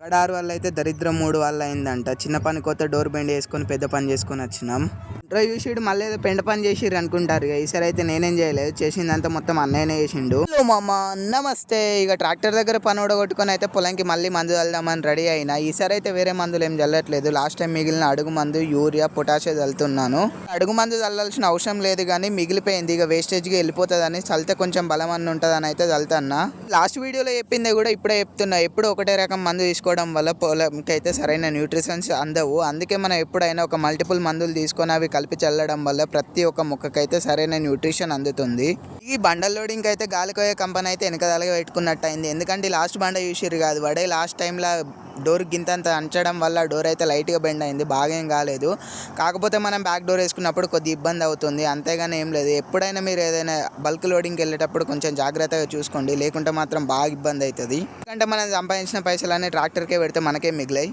కడారు వల్ల అయితే దరిద్రం 3 వల్ల అయిందంట. చిన్న పని కొత్త డోర్ బెండ్ వేసుకొని పెద్ద పని చేసుకొని వచ్చినాం. ఇంట్రో చూసిడు మళ్ళీ ఏదో పెంట పని చేసిర్రు అనుకుంటారు. ఈసారి అయితే నేనేం చేయలేదు, చేసిందంతా మొత్తం అన్నయ్యనే చేసిండు. హలో మామ, నమస్తే. ఇక ట్రాక్టర్ దగ్గర పని ఊడగొట్టుకొని అయితే పొలంకి మళ్ళీ మందు చల్దామని రెడీ అయినా. ఈసారి అయితే వేరే మందులు ఏం చల్లట్లేదు. లాస్ట్ టైం మిగిలిన అడుగు మందు, యూరియా, పొటాషియం చల్లుతున్నాను. అడుగు మందు చల్లాల్సిన అవసరం లేదు కానీ మిగిలిపోయింది, ఇక వేస్టేజ్గా వెళ్ళిపోతుందని చల్లితే కొంచెం బలం అన్న ఉంటుందని అయితే చల్లుతున్నా. లాస్ట్ వీడియోలో చెప్పింది కూడా ఇప్పుడే చెప్తున్నా. ఎప్పుడు ఒకటే రకం మందు తీసుకోవడం వల్ల పొలంకి అయితే సరైన న్యూట్రిషన్స్ అందవు. అందుకే మనం ఎప్పుడైనా ఒక మల్టిపుల్ మందులు తీసుకొని అవి కలిపి చల్లడం వల్ల ప్రతి ఒక్క మొక్కకైతే సరైన న్యూట్రిషన్ అందుతుంది. ఈ బండల్ లోడింగ్ అయితే గాలికోయే కంపెనీ అయితే వెనకదాలుగా పెట్టుకున్నట్టు అయింది. ఎందుకంటే లాస్ట్ బండ చూసిర్రు కాదు, వాడే లాస్ట్ టైంలో డోర్ గింతంత అంచడం వల్ల డోర్ అయితే లైట్గా బెండ్ అయింది, బాగా ఏం కాలేదు. కాకపోతే మనం బ్యాక్ డోర్ వేసుకున్నప్పుడు కొద్ది ఇబ్బంది అవుతుంది, అంతేగాని ఏం లేదు. ఎప్పుడైనా మీరు ఏదైనా బల్క్ లోడింగ్కి వెళ్ళేటప్పుడు కొంచెం జాగ్రత్తగా చూసుకోండి, లేకుంటే మాత్రం బాగా ఇబ్బంది అవుతుంది. ఎందుకంటే మనం సంపాదించిన పైసలన్నీ ట్రాక్టర్కే పెడితే మనకే మిగిలాయి.